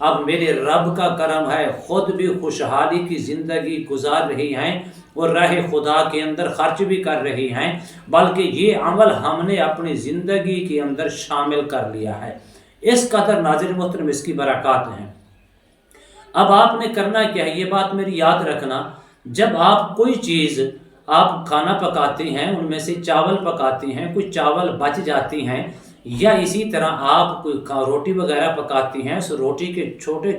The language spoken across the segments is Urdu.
اب میرے رب کا کرم ہے، خود بھی خوشحالی کی زندگی گزار رہی ہیں اور راہ خدا کے اندر خرچ بھی کر رہی ہیں، بلکہ یہ عمل ہم نے اپنی زندگی کے اندر شامل کر لیا ہے۔ اس قدر ناظرین محترم اس کی برکات ہیں۔ اب آپ نے کرنا کیا ہے، یہ بات میری یاد رکھنا، جب آپ کوئی چیز آپ کھانا پکاتے ہیں، ان میں سے چاول پکاتے ہیں، کچھ چاول بچ جاتی ہیں، یا اسی طرح آپ کوئی روٹی وغیرہ پکاتی ہیں، اس روٹی کے چھوٹے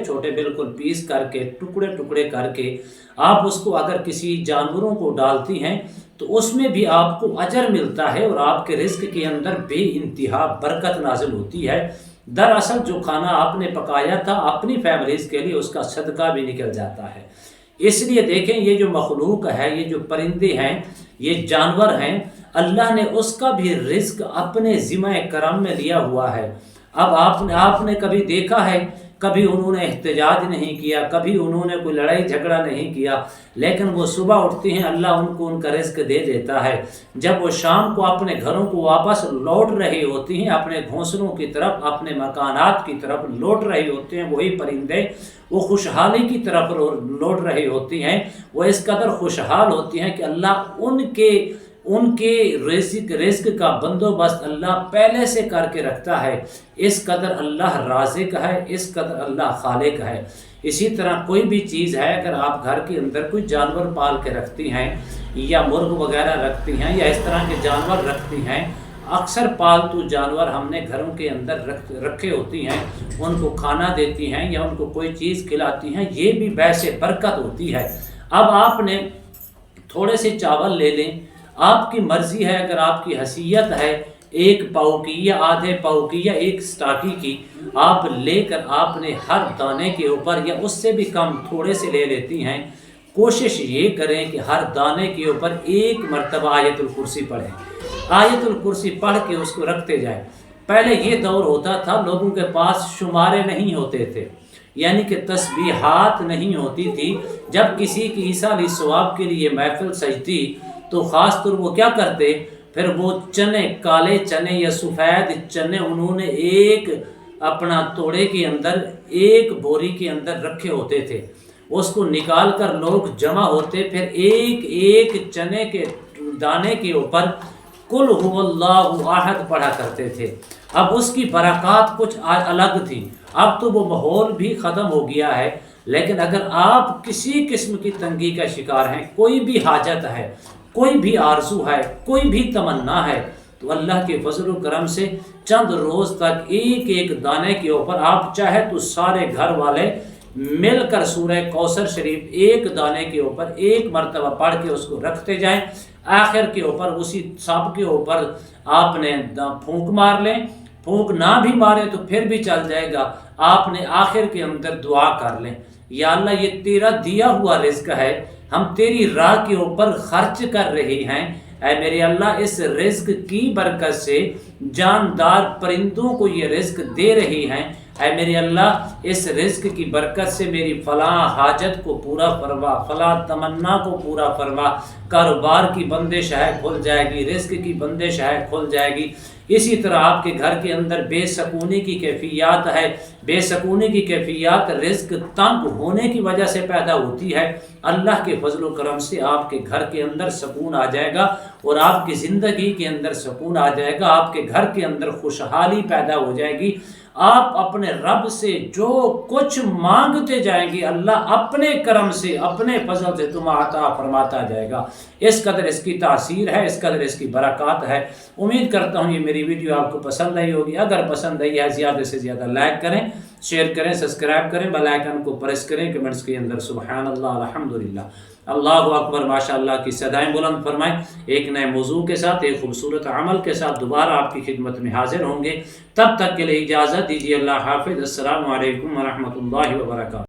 چھوٹے بالکل پیس کر کے ٹکڑے کر کے آپ اس کو اگر کسی جانوروں کو ڈالتی ہیں تو اس میں بھی آپ کو اجر ملتا ہے اور آپ کے رزق کے اندر بے انتہا برکت نازل ہوتی ہے۔ دراصل جو کھانا آپ نے پکایا تھا اپنی فیملیز کے لیے، اس کا صدقہ بھی نکل جاتا ہے۔ اس لیے دیکھیں یہ جو مخلوق ہے، یہ جو پرندے ہیں، یہ جانور ہیں، اللہ نے اس کا بھی رزق اپنے ذمہ کرم میں لیا ہوا ہے۔ اب آپ نے کبھی دیکھا ہے، کبھی انہوں نے احتجاج نہیں کیا، کبھی انہوں نے کوئی لڑائی جھگڑا نہیں کیا، لیکن وہ صبح اٹھتی ہیں، اللہ ان کا رزق دے دیتا ہے۔ جب وہ شام کو اپنے گھروں کو واپس لوٹ رہے ہوتی ہیں، اپنے گھونسلوں کی طرف، اپنے مکانات کی طرف لوٹ رہے ہوتے ہیں، وہی پرندے وہ خوشحالی کی طرف لوٹ رہے ہوتی ہیں، وہ اس قدر خوشحال ہوتی ہیں کہ اللہ ان کے رزق کا بندوبست اللہ پہلے سے کر کے رکھتا ہے۔ اس قدر اللہ رازق ہے، اس قدر اللہ خالق ہے۔ اسی طرح کوئی بھی چیز ہے، اگر آپ گھر کے اندر کوئی جانور پال کے رکھتی ہیں یا مرغ وغیرہ رکھتی ہیں یا اس طرح کے جانور رکھتی ہیں، اکثر پالتو جانور ہم نے گھروں کے اندر رکھے ہوتی ہیں، ان کو کھانا دیتی ہیں یا ان کو کوئی چیز کھلاتی ہیں، یہ بھی باعث برکت ہوتی ہے۔ اب آپ نے تھوڑے سے چاول لے لیں، آپ کی مرضی ہے، اگر آپ کی حیثیت ہے 1 پاؤ کی یا آدھے پاؤ کی یا 1 سٹاکی کی، آپ لے کر آپ نے ہر دانے کے اوپر یا اس سے بھی کم تھوڑے سے لے لیتی ہیں، کوشش یہ کریں کہ ہر دانے کے اوپر 1 مرتبہ آیت الکرسی پڑھیں۔ آیت الکرسی پڑھ کے اس کو رکھتے جائیں۔ پہلے یہ دور ہوتا تھا، لوگوں کے پاس شمارے نہیں ہوتے تھے، یعنی کہ تسبیحات نہیں ہوتی تھی۔ جب کسی کی ایصال ثواب کے لیے محفل سجتی تو خاص طور وہ کیا کرتے، پھر وہ چنے، کالے چنے یا سفید چنے انہوں نے ایک اپنا توڑے کے اندر، ایک بوری کے اندر رکھے ہوتے تھے، اس کو نکال کر لوگ جمع ہوتے، پھر ایک چنے کے دانے کے اوپر قل هو اللہ احد پڑھا کرتے تھے۔ اب اس کی برکات کچھ الگ تھی۔ اب تو وہ ماحول بھی ختم ہو گیا ہے، لیکن اگر آپ کسی قسم کی تنگی کا شکار ہیں، کوئی بھی حاجت ہے، کوئی بھی آرزو ہے، کوئی بھی تمنا ہے، تو اللہ کے فضل و کرم سے چند روز تک ایک دانے کے اوپر آپ چاہے تو سارے گھر والے مل کر سورہ کوثر شریف 1 دانے کے اوپر 1 مرتبہ پڑھ کے اس کو رکھتے جائیں۔ آخر کے اوپر اسی سب کے اوپر آپ نے پھونک مار لیں، پھونک نہ بھی مارے تو پھر بھی چل جائے گا، آپ نے آخر کے اندر دعا کر لیں، یا اللہ یہ تیرا دیا ہوا رزق ہے، ہم تیری راہ کے اوپر خرچ کر رہے ہیں، اے میرے اللہ اس رزق کی برکت سے جاندار پرندوں کو یہ رزق دے رہی ہیں، اے میرے اللہ اس رزق کی برکت سے میری فلاں حاجت کو پورا فرما، فلاں تمنا کو پورا فرما، کاروبار کی بندش ہے کھل جائے گی، رزق کی بندش ہے کھل جائے گی۔ اسی طرح آپ کے گھر کے اندر بے سکونی کی کیفیات ہے، بے سکونی کی کیفیات رزق تنگ ہونے کی وجہ سے پیدا ہوتی ہے، اللہ کے فضل و کرم سے آپ کے گھر کے اندر سکون آ جائے گا اور آپ کی زندگی کے اندر سکون آ جائے گا، آپ کے گھر کے اندر خوشحالی پیدا ہو جائے گی۔ آپ اپنے رب سے جو کچھ مانگتے جائیں گے، اللہ اپنے کرم سے، اپنے فضل سے تمہیں عطا فرماتا جائے گا۔ اس قدر اس کی تاثیر ہے، اس قدر اس کی برکات ہے۔ امید کرتا ہوں یہ میری ویڈیو آپ کو پسند آئی ہوگی۔ اگر پسند آئی ہے زیادہ سے زیادہ لائک کریں، شیئر کریں، سبسکرائب کریں، بیل آئیکن کو پریس کریں، کمنٹس کے اندر سبحان اللہ، الحمدللہ، اللہ اکبر، ماشاءاللہ کی صدائیں بلند فرمائیں۔ ایک نئے موضوع کے ساتھ، ایک خوبصورت عمل کے ساتھ دوبارہ آپ کی خدمت میں حاضر ہوں گے۔ تب تک کے لیے اجازت دیجیے، اللہ حافظ، السلام علیکم ورحمۃ اللہ وبرکاتہ۔